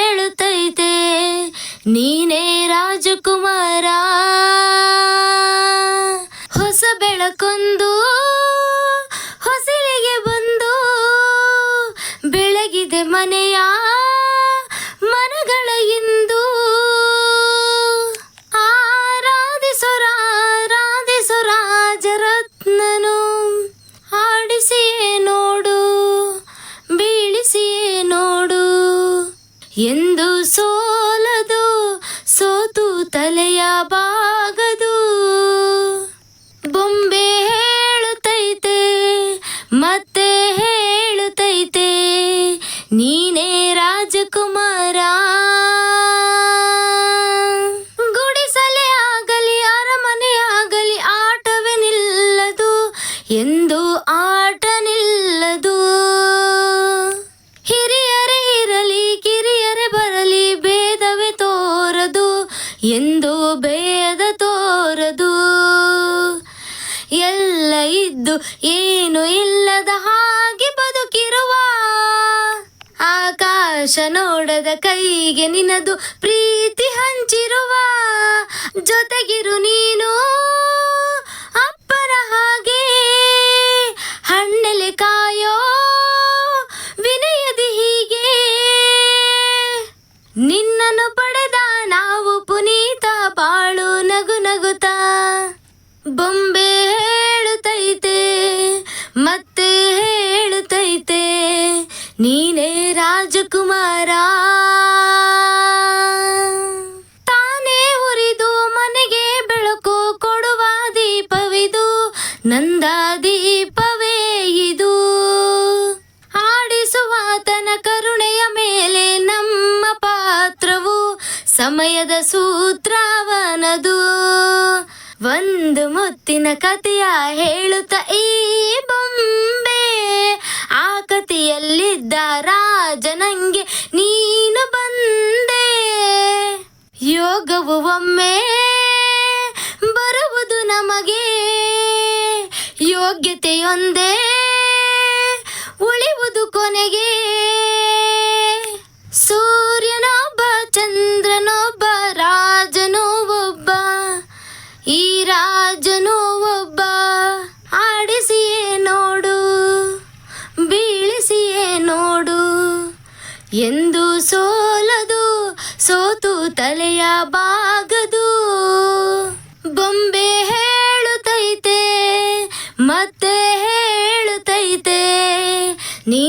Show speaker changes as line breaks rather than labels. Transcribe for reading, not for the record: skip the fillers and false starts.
ಹೇಳುತ್ತೈತೆ ನೀನೇ ರಾಜಕುಮಾರ. ಹೊಸ ಬೆಳಕೊಂದು ಹೊಸಲಿಗೆ ಬಂದು ಬೆಳಗಿದೆ ಮನೆಯ ಮನಗಳ ಇಂದು. ಆರಾಧಿಸು ರಾಜರತ್ನನು, ಆಡಿಸಿಯೇ ನೋಡು ಬೀಳಿಸಿಯೇ ನೋಡು. ಎಂದು ಸೋಲದು ಸೋತು ತಲೆಯ ಬಾಗದು. ಬೊಂಬೆ ಹೇಳುತ್ತೈತೆ ಮತ್ತೆ ಹೇಳುತ್ತೈತೆ ನೀನೇ ರಾಜಕುಮಾರ. ಗುಡಿಸಲೇ ಆಗಲಿ ಅರಮನೆ ಆಗಲಿ ಆಟವೇ ನಿಲ್ಲದು ಎಂದು ಆಟ ನಿಲ್ಲದು. ಹಿರಿಯರೇ ಇರಲಿ ಕಿರಿಯರೇ ಬರಲಿ ಭೇದವೇ ತೋರದು ಎಂದು ಭೇದ ತೋರದು. ಎಲ್ಲ ಇದ್ದು ಏನು ಇಲ್ಲದ ಹಾಗೆ ಬದುಕಿರುವ, ಆಕಾಶ ನೋಡದ ಕೈಗೆ ನಿನದು ಪ್ರೀತಿ ಹಂಚಿರುವ. ಜೊತೆಗಿರು ನೀನು ಅಪ್ಪನ ಹಾಗೆ, ಹಣ್ಣೆಲೆ ಕಾಯೋ ವಿನಯದಿ ಹೀಗೆ. ನಿನ್ನನ್ನು ಪಡೆದ ನಾವು ಪುನೀತ ಬಾಳು ನಗು ನಗುತ್ತಾ. ಬೊಂಬೆ ಹೇಳುತ್ತೈತೆ ಮತ್ತೆ ಹೇಳುತ್ತೈತೆ ನೀನೇ ರಾಜಕುಮಾರ. ತಾನೇ ಉರಿದು ಮನೆಗೆ ಬೆಳಕು ಕೊಡುವ ದೀಪವಿದು, ನಂದ ದೀಪವೇ ಇದು. ಆಡಿಸುವಾತನ ಕರುಣೆಯ ಮೇಲೆ ನಮ್ಮ ಪಾತ್ರವು, ಸಮಯದ ಸೂತ್ರವನದು. ಒಂದು ಮುತ್ತಿನ ಕಥೆಯ ಹೇಳುತ್ತ ಈ ಬೊಂಬೆ, ಆ ಕಥೆಯಲ್ಲಿದ್ದ ರಾಜ ನಂಗೆ ನೀನು ಬಂದೆ. ಯೋಗವು ಒಮ್ಮೆ ಬರುವುದು ನಮಗೆ, ಯೋಗ್ಯತೆಯೊಂದೇ ಉಳಿವುದು ಕೊನೆಗೆ. ಸೂರ್ಯನೊಬ್ಬ ಚಂದ್ರನೊಬ್ಬ ರಾಜನೂ ಒಬ್ಬ, ಈ ರಾಜನೂ ಒಬ್ಬ. ಆಡಿಸಿಯೇ ನೋಡು ಬೀಳಿಸಿಯೇ ನೋಡು ಎಂದು ಸೋಲದು ಸೋತು ತಲೆಯ ಬಾಗದು. ಬೊಂಬೆ ಹೇಳುತ್ತೈತೆ ಮತ್ತೆ ಹೇಳುತ್ತೈತೆ ನೀ